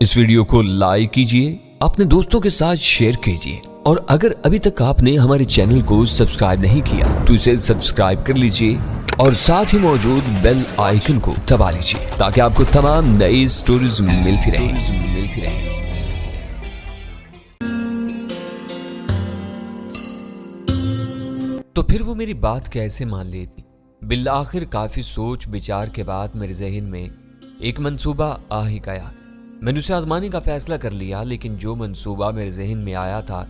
اس video کو like کیجئے، اپنے دوستوں کے ساتھ شیئر کیجئے، اور اگر ابھی تک آپ نے ہمارے چینل کو سبسکرائب نہیں کیا تو اسے سبسکرائب کر لیجئے اور ساتھ ہی موجود بیل آئیکن کو دبا لیجئے تاکہ آپ کو تمام نئی سٹوریز ملتی رہیں۔ تو پھر وہ میری بات کیسے مان لیتی؟ بالآخر کافی سوچ بچار کے بعد میرے ذہن میں ایک منصوبہ آ ہی گیا۔ میں نے اسے آزمانے کا فیصلہ کر لیا، لیکن جو منصوبہ میرے ذہن میں آیا تھا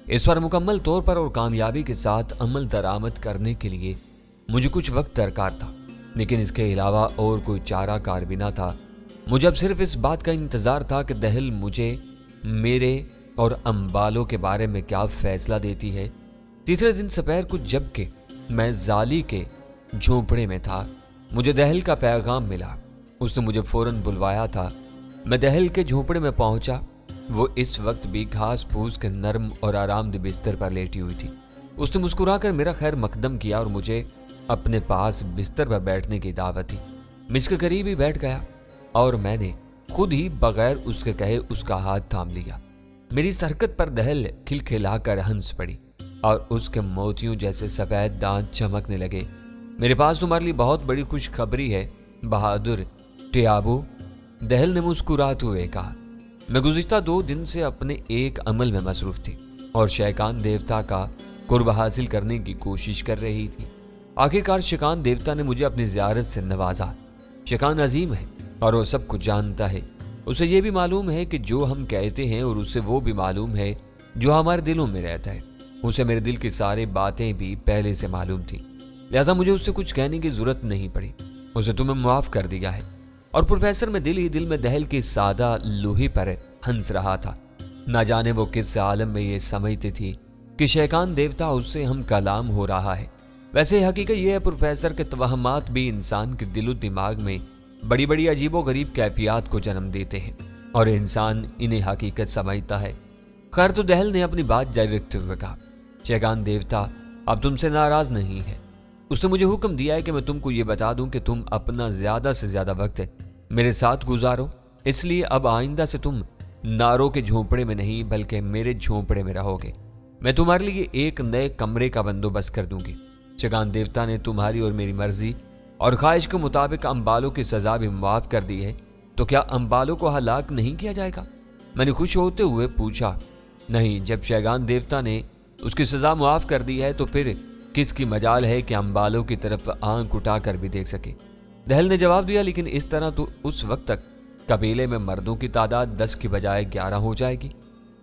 اس پر مکمل طور پر اور کامیابی کے ساتھ عمل درآمد کرنے کے لیے مجھے کچھ وقت درکار تھا، لیکن اس کے علاوہ اور کوئی چارہ کار بھی نہ تھا۔ مجھے اب صرف اس بات کا انتظار تھا کہ دہل مجھے میرے اور امبالوں کے بارے میں کیا فیصلہ دیتی ہے۔ تیسرے دن سپہر کو جب کہ میں زالی کے جھونپڑے میں تھا، مجھے دہل کا پیغام ملا۔ اس نے مجھے فوراً بلوایا تھا۔ میں دہل کے جھونپڑے میں پہنچا۔ وہ اس وقت بھی گھاس پھوس کے نرم اور آرام دہ بستر پر لیٹی ہوئی تھی۔ اس نے مسکرا کر میرا خیر مقدم کیا اور مجھے اپنے پاس بستر پر بیٹھنے کی دعوت دی۔ میں اس کے قریب ہی بیٹھ گیا اور میں نے خود ہی بغیر اس کے کہے اس کا ہاتھ تھام لیا۔ میری اس حرکت پر دہل کھلکھلا کر ہنس پڑی اور اس کے موتیوں جیسے سفید دانت چمکنے لگے۔ میرے پاس تمہارے لیے بہت بڑی خوشخبری ہے بہادر ٹیابو، دہل نے مسکراتے ہوئے کہا۔ میں گزشتہ 2 دن سے اپنے ایک عمل میں مصروف تھی اور شیکان دیوتا کا قرب حاصل کرنے کی کوشش کر رہی تھی۔ آخرکار شیکان دیوتا نے مجھے اپنی زیارت سے نوازا۔ شیکان عظیم ہے اور وہ سب کچھ جانتا ہے۔ اسے یہ بھی معلوم ہے کہ جو ہم کہتے ہیں اور اسے وہ بھی معلوم ہے جو ہمارے دلوں میں رہتا ہے۔ اسے میرے دل کی ساری باتیں بھی پہلے سے معلوم تھی، لہٰذا مجھے اس سے کچھ کہنے کی ضرورت نہیں پڑی۔ اسے تمہیں معاف کر دیا ہے۔ اور پروفیسر میں دل ہی دل میں دہل کی سادہ لوہی پر ہنس رہا تھا۔ نہ جانے وہ کس عالم میں یہ سمجھتی تھی کہ شیکان دیوتا اس سے ہم کلام ہو رہا ہے۔ ویسے حقیقت یہ ہے پروفیسر کے توہمات بھی انسان کے دل و دماغ میں بڑی بڑی عجیب و غریب کیفیات کو جنم دیتے ہیں اور انسان انہیں حقیقت سمجھتا ہے۔ خیر تو دہل نے اپنی بات جاری رکھتے ہوئے کہا، شیکان دیوتا اب تم سے ناراض نہیں ہے۔ اس نے مجھے حکم دیا ہے کہ میں تم کو یہ بتا دوں کہ تم اپنا زیادہ سے زیادہ وقت میرے ساتھ گزارو، اس لیے اب آئندہ سے تم ناروں کے جھونپڑے میں نہیں بلکہ میرے جھونپڑے میں رہو گے۔ میں تمہارے لیے ایک نئے کمرے کا بندوبست کر دوں گی۔ شیکان دیوتا نے تمہاری اور میری مرضی اور خواہش کے مطابق امبالوں کی سزا بھی معاف کر دی ہے، تو کیا امبالوں کو ہلاک نہیں کیا جائے گا؟ میں نے خوش ہوتے ہوئے پوچھا۔ نہیں، جب شیکان دیوتا نے اس کی سزا معاف کر دی ہے تو پھر کس کی مجال ہے کہ امبالوں کی طرف آنکھ اٹھا کر بھی دیکھ سکے؟ دہل نے جواب دیا، لیکن اس طرح تو اس وقت تک قبیلے میں مردوں کی تعداد 10 کی بجائے 11 ہو جائے گی،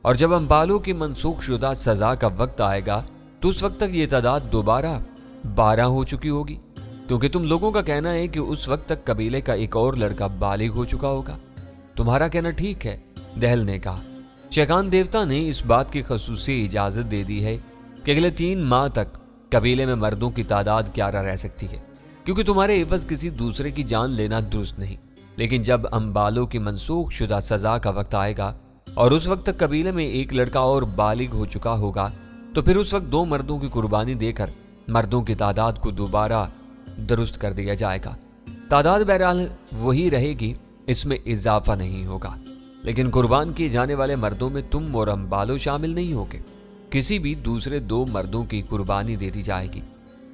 اور جب امبالوں کی منسوخ شدہ سزا کا وقت آئے گا تو اس وقت تک یہ تعداد دوبارہ 12 ہو چکی ہوگی، کیونکہ تم لوگوں کا کہنا ہے کہ اس وقت تک قبیلے کا ایک اور لڑکا بالغ ہو چکا ہوگا۔ تمہارا کہنا ٹھیک ہے، دہل نے کہا۔ شیکان دیوتا نے اس بات کی خصوصی اجازت دے دی ہے کہ اگلے 3 ماہ تک قبیلے میں مردوں کی تعداد 11 رہ سکتی ہے، کیونکہ تمہارے عوض کسی دوسرے کی جان لینا درست نہیں۔ لیکن جب امبالوں کی منسوخ شدہ سزا کا وقت آئے گا اور اس وقت تک قبیلے میں ایک لڑکا اور بالغ ہو چکا ہوگا تو پھر اس وقت 2 مردوں کی قربانی دے کر مردوں کی تعداد کو دوبارہ درست کر دیا جائے گا۔ تعداد بہرحال وہی رہے گی، اس میں اضافہ نہیں ہوگا، لیکن قربان کیے جانے والے مردوں میں تم اور امبالوں شامل نہیں ہوگے۔ کسی بھی دوسرے 2 مردوں کی قربانی دے دی جائے گی۔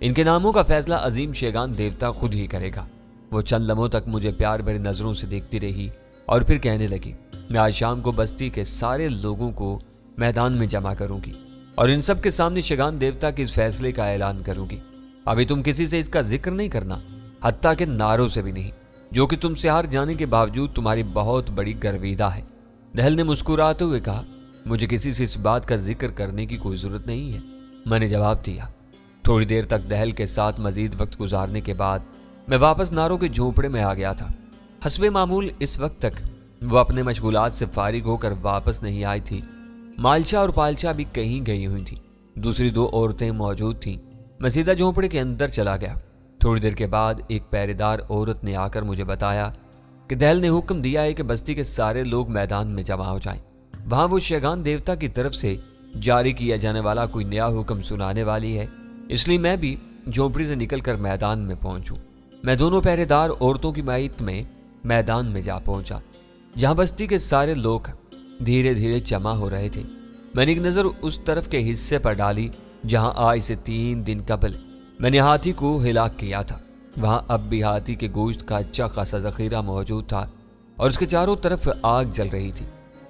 ان کے ناموں کا فیصلہ عظیم شیکان دیوتا خود ہی کرے گا۔ وہ چند لمحوں تک مجھے پیار بھری نظروں سے دیکھتی رہی اور پھر کہنے لگی، میں آج شام کو بستی کے سارے لوگوں کو میدان میں جمع کروں گی اور ان سب کے سامنے شیکان دیوتا کے اس فیصلے کا اعلان کروں گی۔ ابھی تم کسی سے اس کا ذکر نہیں کرنا، حتیٰ کہ ناروں سے بھی نہیں، جو کہ تم سے ہار جانے کے باوجود تمہاری بہت بڑی گرویدہ ہے۔ دہل نے مسکراتے ہوئے کہا، مجھے کسی سے اس بات کا ذکر کرنے کی کوئی ضرورت نہیں ہے، میں نے جواب دیا۔ تھوڑی دیر تک دہل کے ساتھ مزید وقت گزارنے کے بعد میں واپس ناروں کے جھونپڑے میں آ گیا تھا۔ حسب معمول اس وقت تک وہ اپنے مشغولات سے فارغ ہو کر واپس نہیں آئی تھی۔ مالچا اور پالچا بھی کہیں گئی ہوئی تھیں، دوسری 2 عورتیں موجود تھیں۔ میں سیدھا جھونپڑے کے اندر چلا گیا۔ تھوڑی دیر کے بعد ایک پہرے دار عورت نے آ کر مجھے بتایا کہ دہل نے حکم دیا ہے کہ بستی کے سارے لوگ میدان میں جمع ہو جائیں۔ وہاں وہ شیکان دیوتا کی طرف سے جاری کیا جانے والا کوئی نیا حکم سنانے والی ہے، اس لیے میں بھی جھونپڑی سے نکل کر میدان میں پہنچوں۔ میں دونوں پہرے دار عورتوں کی معیت میں میدان میں جا پہنچا۔ جہاں بستی کے سارے لوگ دھیرے دھیرے جمع ہو رہے تھے۔ میں نے ایک نظر اس طرف کے حصے پر ڈالی جہاں آج سے 3 دن قبل میں نے ہاتھی کو ہلاک کیا تھا۔ وہاں اب بھی ہاتھی کے گوشت کا اچھا خاصا ذخیرہ موجود تھا اور اس کے چاروں طرف آگ جل رہی تھی۔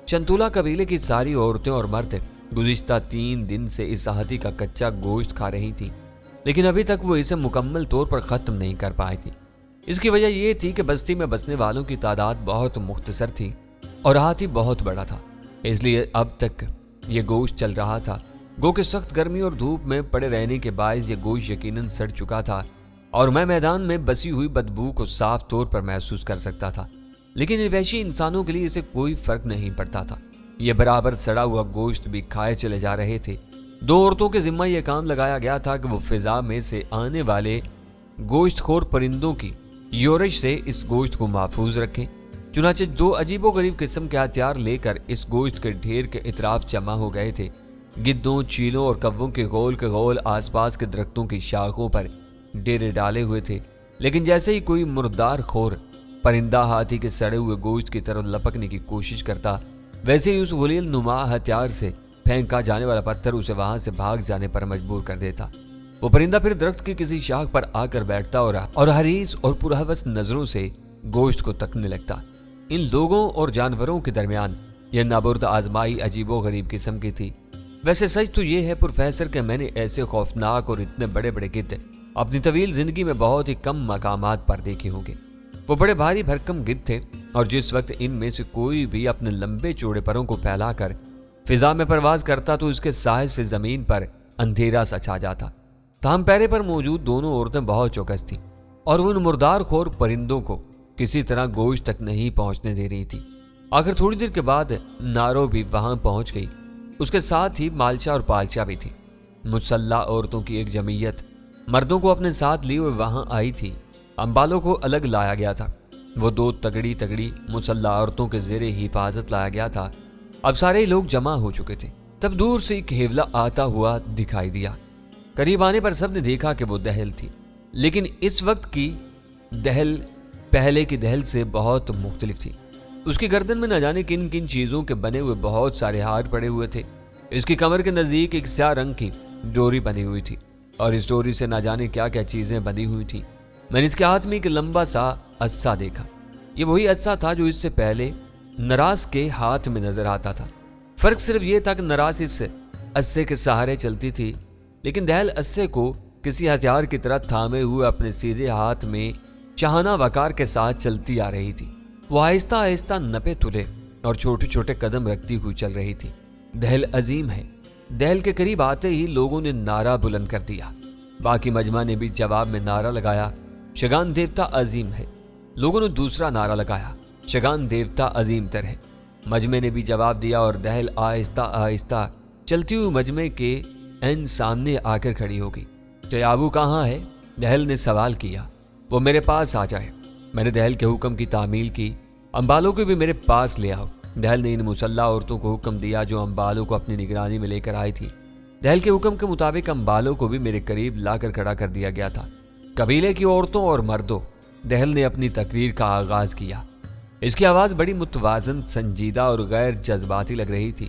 چنتولا قبیلے کی ساری عورتیں اور مرد گزشتہ 3 دن سے اس ہاتھی کا کچا گوشت کھا رہی تھی، لیکن ابھی تک وہ اسے مکمل طور پر ختم نہیں کر پائی تھی۔ اس کی وجہ یہ تھی کہ بستی میں بسنے والوں کی تعداد بہت مختصر تھی اور ہاتھی بہت بڑا تھا، اس لیے اب تک یہ گوشت چل رہا تھا۔ گو کہ سخت گرمی اور دھوپ میں پڑے رہنے کے باعث یہ گوشت یقیناً سڑ چکا تھا اور میں میدان میں بسی ہوئی بدبو کو صاف طور پر محسوس کر سکتا تھا، لیکن ان وحشی انسانوں کے لیے اسے کوئی فرق نہیں پڑتا تھا۔ یہ برابر سڑا ہوا گوشت بھی کھائے چلے جا رہے تھے۔ 2 عورتوں کے ذمہ یہ کام لگایا گیا تھا کہ وہ فضا میں سے آنے والے گوشت خور پرندوں کی یورش سے اس گوشت کو محفوظ رکھیں۔ چنانچہ 2 عجیب و غریب قسم کے ہتھیار لے کر اس گوشت کے ڈھیر کے اطراف جمع ہو گئے تھے۔ گدوں، چیلوں اور کووں کے گول آس پاس کے درختوں کی شاخوں پر ڈیرے ڈالے ہوئے تھے، لیکن جیسے ہی کوئی مردار خور پرندہ ہاتھی کے سڑے ہوئے گوشت کی طرف لپکنے کی کوشش کرتا، ویسے ہی اس غلیل نما ہتھیار سے پھینکا جانے والا پتھر اسے وہاں سے بھاگ جانے پر مجبور کر دیتا۔ وہ پرندہ پھر درخت کی کسی شاخ پر آ کر بیٹھتا اور حریص اور پرہوس نظروں سے گوشت کو تکنے لگتا۔ ان لوگوں اور جانوروں کے درمیان یہ نابرد آزمائی عجیب و غریب قسم کی تھی۔ ویسے سچ تو یہ ہے پروفیسر کہ میں نے ایسے خوفناک اور اتنے بڑے بڑے گدھ اپنی طویل زندگی میں بہت ہی کم مقامات پر دیکھے ہوں گے۔ وہ بڑے بھاری بھرکم گدھ تھے اور جس وقت ان میں سے کوئی بھی اپنے لمبے چوڑے پروں کو پھیلا کر فضا میں پرواز کرتا تو اس کے سائے سے زمین پر اندھیرا سا چھا جاتا۔ تاہم پیرے پر موجود دونوں عورتیں بہت چوکس تھیں اور وہ ان مردار خور پرندوں کو کسی طرح گوشت تک نہیں پہنچنے دے رہی تھی۔ آخر تھوڑی دیر کے بعد نارو بھی وہاں پہنچ گئی، اس کے ساتھ ہی مالچا اور پالچا بھی تھی۔ مسلح عورتوں کی ایک جمعیت مردوں کو اپنے ساتھ لیے ہوئے وہاں آئی تھی۔ امبالوں کو الگ لایا گیا تھا، وہ 2 تگڑی مسلح عورتوں کے زیر حفاظت لایا گیا تھا۔ اب سارے لوگ جمع ہو چکے تھے۔ تب دور سے ایک حیولہ آتا ہوا دکھائی دیا۔ قریب آنے پر سب نے دیکھا کہ وہ دہل تھی، لیکن اس وقت کی دہل پہلے کی دہل سے بہت مختلف تھی۔ اس کی گردن میں نہ جانے کن کن چیزوں کے بنے ہوئے بہت سارے ہار پڑے ہوئے تھے۔ اس کی کمر کے نزدیک ایک سیاہ رنگ کی ڈوری بنی ہوئی تھی اور اس ڈوری سے نہ جانے کیا کیا چیزیں بندھی ہوئی تھی۔ میں نے اس کے ہاتھ میں ایک لمبا سا عصا دیکھا۔ یہ وہی عصا تھا جو اس سے پہلے نراس کے ہاتھ میں نظر آتا تھا۔ فرق صرف یہ تھا کہ نراس اس عصے کے سہارے چلتی تھی، لیکن دہل عصے کو کسی ہتھیار کی طرح تھامے ہوئے اپنے سیدھے ہاتھ میں چاہانہ وقار کے ساتھ چلتی آ رہی تھی۔ وہ آہستہ آہستہ نپے تلے اور چھوٹے چھوٹے قدم رکھتی ہوئی چل رہی تھی۔ دہل عظیم ہے۔ دہل کے قریب آتے ہی لوگوں نے نعرہ بلند کر دیا۔ باقی مجمع نے بھی جواب میں نعرہ لگایا، شگان دیوتا عظیم ہے۔ لوگوں نے دوسرا نعرہ لگایا، شگان دیوتا عظیم تر ہے۔ مجمع نے بھی جواب دیا اور دہل آہستہ آہستہ چلتی ہوئی مجمع کے عین سامنے آ کر کھڑی ہو گئی۔ ٹیابو کہاں ہے؟ دہل نے سوال کیا۔ وہ میرے پاس آ جائے۔ میں نے دہل کے حکم کی تعمیل کی۔ امبالوں کو بھی میرے پاس لے آؤ۔ دہل نے ان مسلح عورتوں کو حکم دیا جو امبالوں کو اپنی نگرانی میں لے کر آئی تھی۔ دہل کے حکم کے مطابق امبالوں کو بھی میرے قریب لا کر کھڑا کر دیا گیا تھا۔ قبیلے کی عورتوں اور مردوں، دہل نے اپنی تقریر کا آغاز کیا۔ اس کی آواز بڑی متوازن، سنجیدہ اور غیر جذباتی لگ رہی تھی۔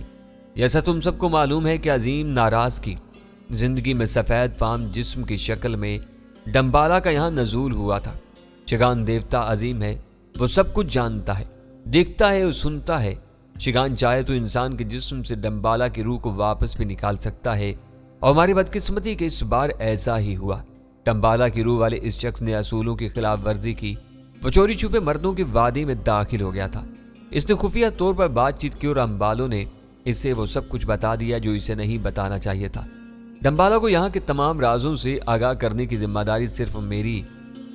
جیسا تم سب کو معلوم ہے کہ عظیم ناراض کی زندگی میں سفید فام جسم کی شکل میں ڈمبالا کا یہاں نزول ہوا تھا۔ شگان دیوتا عظیم ہے، وہ سب کچھ جانتا ہے، دیکھتا ہے اور سنتا ہے۔ شگان چاہے تو انسان کے جسم سے ڈمبالا کی روح کو واپس بھی نکال سکتا ہے، اور ہماری بدقسمتی کہ اس بار ایسا ہی ہوا۔ ڈمبالا کی روح والے اس شخص نے اصولوں کی خلاف ورزی کی۔ وہ چوری چھپے مردوں کی وادی میں داخل ہو گیا تھا۔ اس نے خفیہ طور پر بات چیت کی اور امبالوں نے اسے وہ سب کچھ بتا دیا جو اسے نہیں بتانا چاہیے تھا۔ ڈمبالا کو یہاں کے تمام رازوں سے آگاہ کرنے کی ذمہ داری صرف میری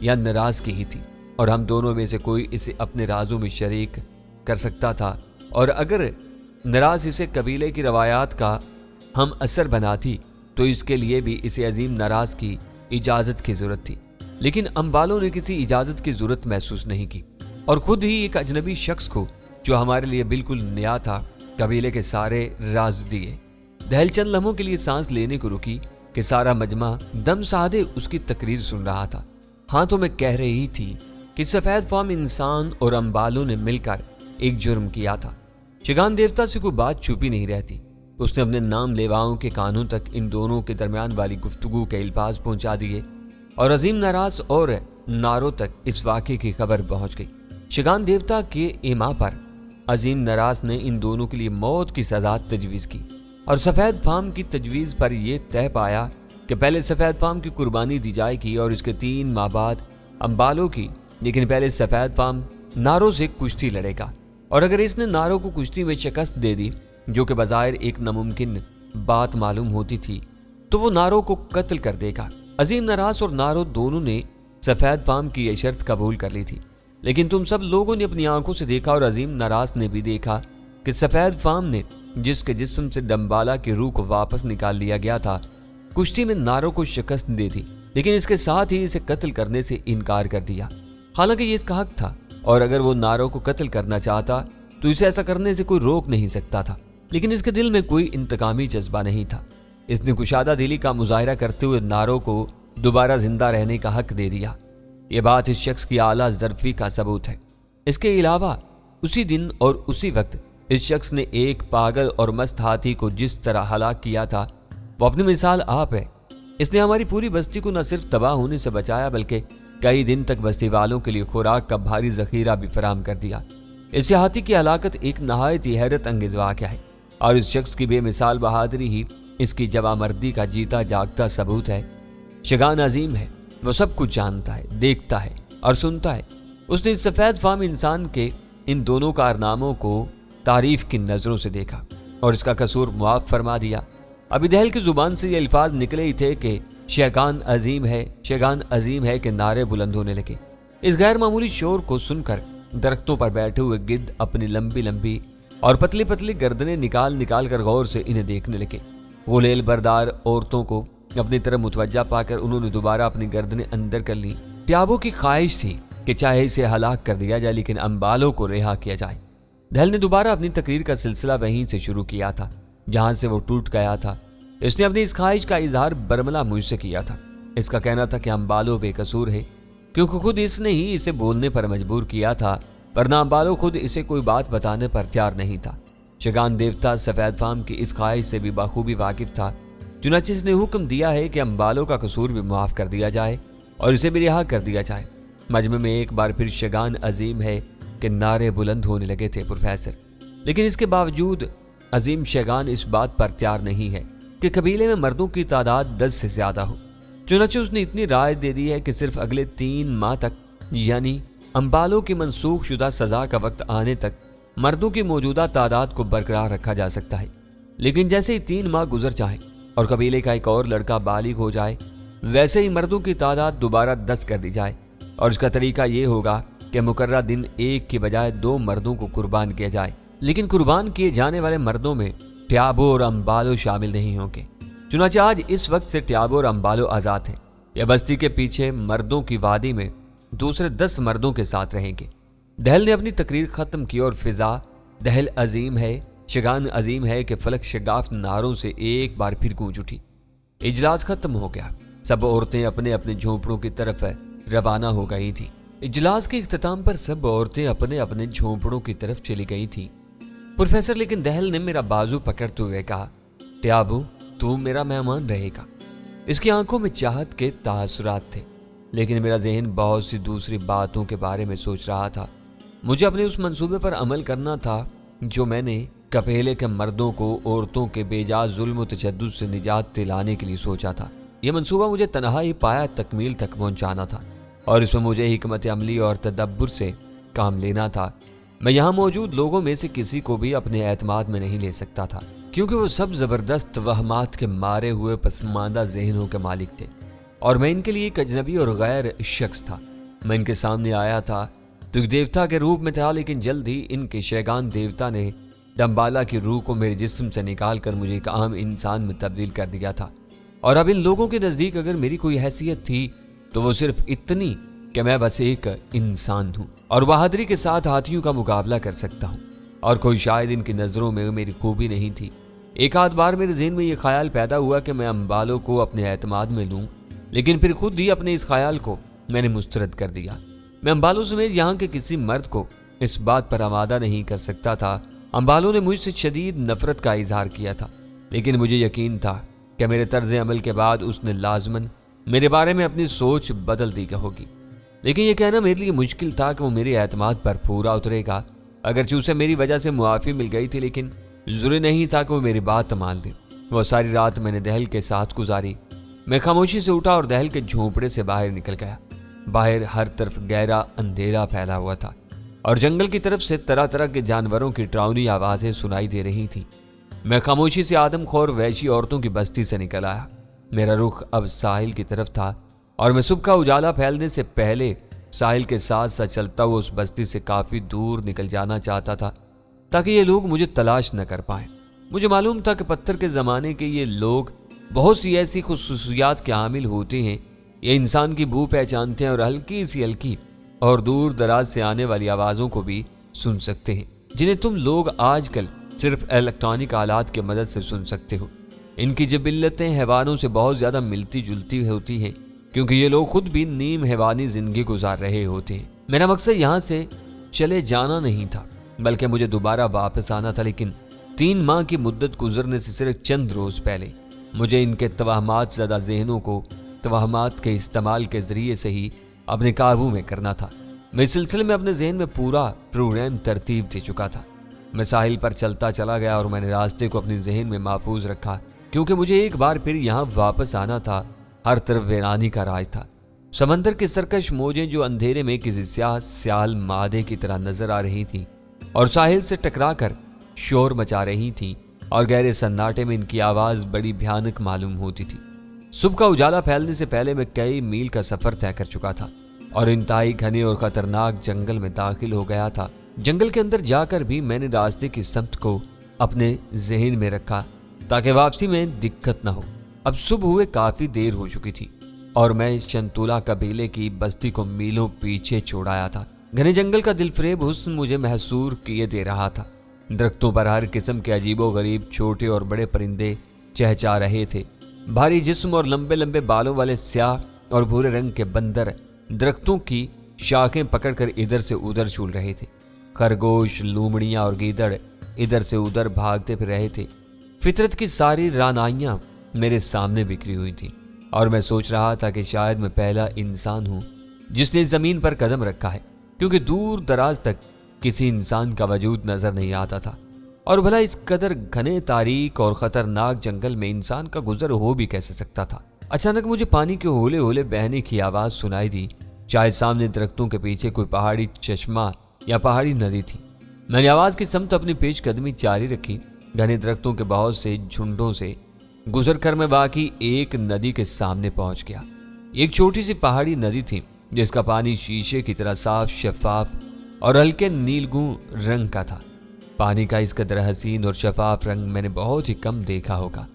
یا نراز کی ہی تھی، اور ہم دونوں میں سے کوئی اسے اپنے رازوں میں شریک کر سکتا تھا، اور اگر نراز اسے قبیلے کی روایات کا ہم اثر بناتی تو اس کے لیے بھی اسے عظیم نراز کی اجازت کی ضرورت تھی۔ لیکن امبالوں نے کسی اجازت کی ضرورت محسوس نہیں کی، اور خود ہی ایک اجنبی شخص کو جو ہمارے لیے بالکل نیا تھا قبیلے کے سارے راز دیے۔ دہل چند لمحوں کے لیے سانس لینے کو رکی کہ سارا مجمع دم سادے اس کی تقریر سن رہا تھا۔ ہاں تو میں کہہ رہی تھی کہ سفید فام انسان اور امبالوں نے مل کر ایک جرم کیا تھا۔ شگان دیوتا سے کوئی بات چھپی نہیں رہتی۔ اس نے اپنے نام لیواؤں کے کانوں تک ان دونوں کے درمیان والی گفتگو کے الفاظ پہنچا دیے اور عظیم نراس اور نارو تک اس واقعے کی خبر پہنچ گئی۔ شگان دیوتا کے ایما پر عظیم نراس نے ان دونوں کے لیے موت کی سزا تجویز کی اور سفید فام کی تجویز پر یہ طے پایا کہ پہلے سفید فام کی قربانی دی جائے گی اور اس کے 3 ماہ بعد امبالو کی، لیکن پہلے سفید فام نارو سے کشتی لڑے گا، اور اگر اس نے نارو کو کشتی میں شکست دے دی، جو کہ بظاہر ایک ناممکن بات معلوم ہوتی تھی، تو وہ نارو کو قتل کر دے گا۔ عظیم نراس اور نارو دونوں نے سفید فام کی یہ شرط قبول کر لی تھی، لیکن تم سب لوگوں نے اپنی آنکھوں سے دیکھا اور عظیم نراس نے بھی دیکھا کہ سفید فام نے جس کے جسم سے ڈمبالا کی روح کو واپس نکال لیا گیا تھا، کشتی میں نارو کو شکست دے دی، لیکن اس کے ساتھ ہی اسے قتل کرنے سے انکار کر دیا، حالانکہ یہ اس کا حق تھا، اور اگر وہ نارو کو قتل کرنا چاہتا تو اسے ایسا کرنے سے کوئی روک نہیں سکتا تھا، لیکن اس کے دل میں کوئی انتقامی جذبہ نہیں تھا۔ اس نے کشادہ دلی کا مظاہرہ کرتے ہوئے نارو کو دوبارہ زندہ رہنے کا حق دے دیا۔ یہ بات اس شخص کی اعلیٰ ظرفی کا ثبوت ہے۔ اس کے علاوہ اسی دن اور اسی وقت اس شخص نے ایک پاگل اور مست ہاتھی کو جس طرح ہلاک کیا تھا، وہ اپنی مثال آپ ہے۔ اس نے ہماری پوری بستی کو نہ صرف تباہ ہونے سے بچایا بلکہ کئی دن تک بستی والوں کے لیے خوراک کا بھاری ذخیرہ بھی فراہم کر دیا۔ اس ہاتھی کی ہلاکت ایک نہایت ہی حیرت انگیز واقعہ ہے، اور اس شخص کی بے مثال بہادری ہی اس کی جوانمردی کا جیتا جاگتا ثبوت ہے۔ شگان عظیم ہے، وہ سب کچھ جانتا ہے، دیکھتا ہے اور سنتا ہے۔ اس نے اس سفید فام انسان کے ان دونوں کارناموں کو تعریف کی نظروں سے دیکھا اور اس کا قصور معاف فرما دیا۔ ابھی دہل کی زبان سے یہ الفاظ نکلے ہی تھے کہ شگان عظیم ہے، شگان عظیم ہے کے نعرے بلند ہونے لگے۔ اس غیر معمولی شور کو سن کر درختوں پر بیٹھے ہوئے گدھ اپنی لمبی لمبی اور پتلی پتلی گردنیں نکال کر غور سے انہیں دیکھنے لگے۔ غلیل بردار عورتوں کو اپنی طرف متوجہ پا کر انہوں نے دوبارہ اپنی گردنیں اندر کر لی۔ ٹیابو کی خواہش تھی کہ چاہے اسے ہلاک کر دیا جائے لیکن امبالو کو رہا کیا جائے۔ دہل نے دوبارہ اپنی تقریر کا سلسلہ وہیں سے شروع کیا تھا جہاں سے وہ ٹوٹ گیا تھا۔ اس نے اپنی اس خواہش کا اظہار برملا مجھ سے کیا تھا۔ اس کا کہنا تھا کہ امبالو بے قصور ہے کیونکہ خود اس نے ہی اسے بولنے پر مجبور کیا تھا، ورنہ امبالو خود اسے کوئی بات بتانے پر تیار نہیں تھا۔ شگان دیوتا سفید فام کی اس خواہش سے بھی بخوبی واقف تھا، چنانچہ اس نے حکم دیا ہے کہ امبالو کا قصور بھی معاف کر دیا جائے اور اسے بھی رہا کر دیا جائے۔ مجمع میں ایک بار پھر شگان عظیم ہے کہ نعرے بلند ہونے لگے تھے پروفیسر، لیکن اس کے باوجود عظیم شگان اس بات پر تیار نہیں ہے کہ قبیلے میں مردوں کی تعداد 10 سے زیادہ ہو۔ چنانچہ اس نے اتنی رائے دے دی ہے کہ صرف اگلے 3 ماہ تک، یعنی امبالو کی منسوخ شدہ سزا کا وقت آنے تک، مردوں کی موجودہ تعداد کو برقرار رکھا جا سکتا ہے، لیکن جیسے ہی 3 ماہ گزر جائیں اور قبیلے کا ایک اور لڑکا بالغ ہو جائے، ویسے ہی مردوں کی تعداد دوبارہ 10 کر دی جائے، اور اس کا طریقہ یہ ہوگا کہ مقررہ دن 1 کی بجائے 2 مردوں کو قربان کیا جائے، لیکن قربان کیے جانے والے مردوں میں ٹیابو اور امبالو شامل نہیں ہوں گے۔ چنانچہ آج اس وقت سے ٹیابو اور امبالو آزاد ہیں۔ یہ بستی کے پیچھے مردوں کی وادی میں دوسرے 10 مردوں کے ساتھ رہیں گے۔ دہل نے اپنی تقریر ختم کی اور فضا دہل عظیم ہے، شگان عظیم ہے کہ فلک شگاف نعروں سے ایک بار پھر گونج اٹھی۔ اجلاس ختم ہو گیا، سب عورتیں اپنے اپنے جھونپڑوں کی طرف روانہ ہو گئی تھی۔ اجلاس کے اختتام پر سب عورتیں اپنے اپنے جھونپڑوں کی طرف چلی گئی تھی۔ پروفیسر لیکن دہل نے میرا بازو پکڑتے ہوئے کہا، ٹیابو تو میرا مہمان رہے گا۔ اس کی آنکھوں میں چاہت کے تاثرات تھے، لیکن میرا ذہن بہت سی دوسری باتوں کے بارے میں سوچ رہا تھا۔ مجھے اپنے اس منصوبے پر عمل کرنا تھا جو میں نے قبیلے کے مردوں کو عورتوں کے بے جا ظلم و تشدد سے نجات دلانے کے لیے سوچا تھا۔ یہ منصوبہ مجھے تنہا ہی پایا تکمیل تک پہنچانا تھا، اور اس میں مجھے حکمت عملی اور تدبر سے کام لینا تھا۔ میں یہاں موجود لوگوں میں سے کسی کو بھی اپنے اعتماد میں نہیں لے سکتا تھا، کیونکہ وہ سب زبردست وہمات کے مارے ہوئے پسماندہ ذہنوں کے مالک تھے، اور میں ان کے لیے ایک اجنبی اور غیر شخص تھا۔ میں ان کے سامنے آیا تھا تو ایک دیوتا کے روپ میں تھا، لیکن جلد ہی ان کے شیگان دیوتا نے ڈمبالا کی روح کو میرے جسم سے نکال کر مجھے ایک عام انسان میں تبدیل کر دیا تھا، اور اب ان لوگوں کے نزدیک اگر میری کوئی حیثیت تھی تو وہ صرف اتنی کہ میں بس ایک انسان ہوں اور بہادری کے ساتھ ہاتھیوں کا مقابلہ کر سکتا ہوں، اور کوئی شاید ان کی نظروں میں میری خوبی نہیں تھی۔ ایک آدھ بار میرے ذہن میں یہ خیال پیدا ہوا کہ میں امبالو کو اپنے اعتماد میں لوں، لیکن پھر خود ہی اپنے اس خیال کو میں نے مسترد کر دیا۔ میں امبالو سمیت یہاں کے کسی مرد کو اس بات پر آمادہ نہیں کر سکتا تھا۔ امبالو نے مجھ سے شدید نفرت کا اظہار کیا تھا، لیکن مجھے یقین تھا کہ میرے طرز عمل کے بعد اس نے لازماً میرے بارے میں اپنی سوچ بدل دی ہوگی۔ لیکن یہ کہنا میرے لیے مشکل تھا کہ وہ میرے اعتماد پر پورا اترے گا۔ اگرچہ اسے میری وجہ سے معافی مل گئی تھی، لیکن ضروری نہیں تھا کہ وہ میری بات مان لے۔ وہ ساری رات میں نے دہل کے ساتھ گزاری۔ میں خاموشی سے اٹھا اور دہل کے جھونپڑے سے باہر نکل گیا۔ باہر ہر طرف گہرا اندھیرا پھیلا ہوا تھا اور جنگل کی طرف سے طرح طرح کے جانوروں کی ڈراؤنی آوازیں سنائی دے رہی تھیں۔ میں خاموشی سے آدم خور وحشی عورتوں کی بستی سے نکل آیا۔ میرا رخ اب ساحل کی طرف تھا اور میں صبح کا اجالا پھیلنے سے پہلے ساحل کے ساتھ ساتھ چلتا ہوا اس بستی سے کافی دور نکل جانا چاہتا تھا تاکہ یہ لوگ مجھے تلاش نہ کر پائیں۔ مجھے معلوم تھا کہ پتھر کے زمانے کے یہ لوگ بہت سی ایسی خصوصیات کے حامل ہوتے ہیں۔ یہ انسان کی بو پہچانتے ہیں اور ہلکی اور دور دراز سے آنے والی آوازوں کو بھی سن سکتے ہیں، جنہیں تم لوگ آج کل صرف الیکٹرانک آلات کی مدد سے سن سکتے ہو۔ ان کی جبلتیں حیوانوں سے بہت زیادہ ملتی جلتی ہوتی ہیں، کیونکہ یہ لوگ خود بھی نیم حیوانی زندگی گزار رہے ہوتے ہیں۔ میرا مقصد یہاں سے چلے جانا نہیں تھا، بلکہ مجھے دوبارہ واپس آنا تھا۔ لیکن 3 ماہ کی مدت گزرنے سے صرف چند روز پہلے مجھے ان کے توہمات زدہ ذہنوں کو توہمات کے استعمال کے ذریعے سے ہی اپنے قابو میں کرنا تھا۔ میں اس سلسلے میں اپنے ذہن میں پورا پروگرام ترتیب دے چکا تھا۔ میں ساحل پر چلتا چلا گیا اور میں نے راستے کو اپنے ذہن میں محفوظ رکھا، کیونکہ مجھے ایک بار پھر یہاں واپس آنا تھا۔ ہر طرف ویرانی کا راج تھا۔ سمندر کی سرکش موجیں جو اندھیرے میں کسی سیاہ سیال مادے کی طرح نظر آ رہی تھیں اور ساحل سے ٹکرا کر شور مچا رہی تھیں، اور گہرے سناٹے میں ان کی آواز بڑی بھیانک معلوم ہوتی تھی۔ صبح کا اجالا پھیلنے سے پہلے میں کئی میل کا سفر طے کر چکا تھا اور انتہائی گھنے اور خطرناک جنگل میں داخل ہو گیا تھا۔ جنگل کے اندر جا کر بھی میں نے راستے کی سمت کو اپنے ذہن میں رکھا تاکہ واپسی میں دقت نہ ہو۔ اب صبح ہوئے کافی دیر ہو چکی تھی اور میں شنتولا قبیلے کی بستی کو میلوں پیچھے چھوڑایا تھا۔ گھنے جنگل کا دلفریب حسن مجھے محسور کیے دے رہا تھا۔ درختوں پر ہر قسم کے عجیب و غریب چھوٹے اور بڑے پرندے چہچا رہے تھے۔ بھاری جسم اور لمبے لمبے بالوں والے سیاہ اور بھورے رنگ کے بندر درختوں کی شاخیں پکڑ کر ادھر سے ادھر جھول رہے تھے۔ خرگوش، لومڑیاں اور گیدڑ ادھر سے ادھر بھاگتے پھر رہے تھے۔ فطرت کی ساری رعنائیاں میرے سامنے بکھری ہوئی تھیں اور میں سوچ رہا تھا کہ شاید میں پہلا انسان ہوں جس نے زمین پر قدم رکھا ہے، کیونکہ دور دراز تک کسی انسان کا وجود نظر نہیں آتا تھا، اور بھلا اس قدر گھنے تاریک اور خطرناک جنگل میں انسان کا گزر ہو بھی کیسے سکتا تھا۔ اچانک مجھے پانی کے ہولے ہولے بہنے کی آواز سنائی دی۔ شاید سامنے درختوں کے پیچھے کوئی پہاڑی چشمہ یا پہاڑی ندی تھی۔ میں نے آواز کی سمت اپنی پیش قدمی جاری رکھی۔ گھنے درختوں کے بہت سے جھنڈوں سے گزر کر میں باقی ایک ندی کے سامنے پہنچ گیا۔ ایک چھوٹی سی پہاڑی ندی تھی جس کا پانی شیشے کی طرح صاف، شفاف اور ہلکے نیلگوں رنگ کا تھا۔ پانی کا اس قدر حسین اور شفاف رنگ میں نے بہت ہی کم دیکھا ہوگا۔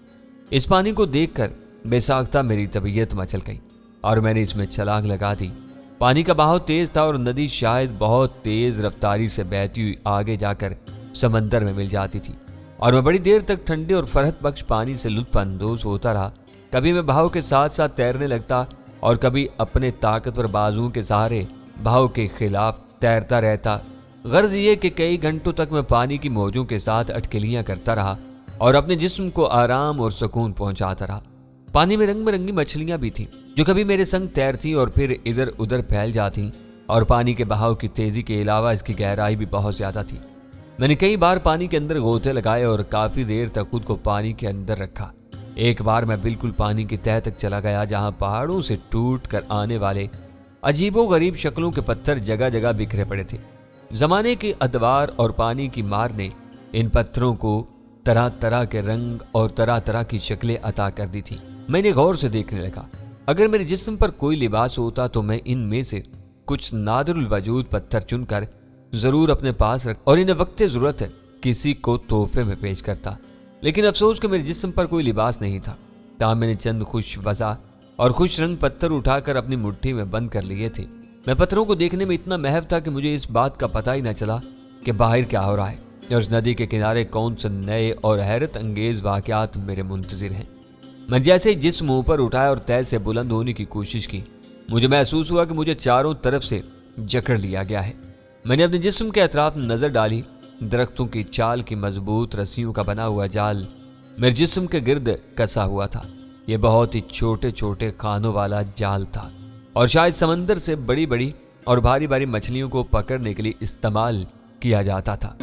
اس پانی کو دیکھ کر بے ساختہ میری طبیعت مچل گئی اور میں نے اس میں چھلانگ لگا دی۔ پانی کا بہاؤ تیز تھا اور ندی شاید بہت تیز رفتاری سے بہتی ہوئی آگے جا کر سمندر میں مل جاتی تھی، اور میں بڑی دیر تک ٹھنڈے اور فرحت بخش پانی سے لطف اندوز ہوتا رہا۔ کبھی میں بہاؤ کے ساتھ ساتھ تیرنے لگتا اور کبھی اپنے طاقتور بازوؤں کے سہارے بہاؤ کے خلاف تیرتا رہتا۔ غرض یہ کہ کئی گھنٹوں تک میں پانی کی موجوں کے ساتھ اٹکلیاں کرتا رہا اور اپنے جسم کو آرام اور سکون پہنچاتا رہا۔ پانی میں رنگ برنگی مچھلیاں بھی تھیں جو کبھی میرے سنگ تیرتیں اور پھر ادھر ادھر پھیل جاتیں، اور پانی کے بہاؤ کی تیزی کے علاوہ اس کی گہرائی بھی بہت زیادہ تھی۔ میں نے کئی بار پانی کے اندر غوطے لگائے اور کافی دیر تک خود کو پانی کے اندر رکھا۔ ایک بار میں بالکل پانی کی تہہ تک چلا گیا جہاں پہاڑوں سے ٹوٹ کر آنے والے عجیب و غریب شکلوں کے پتھر جگہ جگہ بکھرے پڑے تھے۔ زمانے کے ادوار اور پانی کی مار نے ان پتھروں کو طرح طرح کے رنگ اور طرح طرح کی شکلیں عطا کر دی تھی۔ میں نے غور سے دیکھنے لگا۔ اگر میرے جسم پر کوئی لباس ہوتا تو میں ان میں سے کچھ نادر الوجود پتھر چن کر ضرور اپنے پاس رکھ اور انہیں وقت ضرورت ہے کسی کو تحفے میں پیش کرتا، لیکن افسوس کہ میرے جسم پر کوئی لباس نہیں تھا۔ تاہم میں نے چند خوش وضع اور خوش رنگ پتھر اٹھا کر اپنی مٹھی میں بند کر لیے تھے۔ میں پتھروں کو دیکھنے میں اتنا محو تھا کہ مجھے اس بات کا پتہ ہی نہ چلا کہ باہر کیا ہو رہا ہے اور اس ندی کے کنارے کون سے نئے اور حیرت انگیز واقعات میرے منتظر ہیں۔ میں جیسے ہی جسم اوپر اٹھایا اور تہ سے بلند ہونے کی کوشش کی، مجھے محسوس ہوا کہ مجھے چاروں طرف سے جکڑ لیا گیا ہے۔ میں نے اپنے جسم کے اطراف نظر ڈالی۔ درختوں کی چال کی مضبوط رسیوں کا بنا ہوا جال میرے جسم کے گرد کسا ہوا تھا۔ یہ بہت ہی چھوٹے چھوٹے خانوں والا جال تھا اور شاید سمندر سے بڑی بڑی اور بھاری بھاری مچھلیوں کو پکڑنے کے لیے استعمال کیا جاتا تھا۔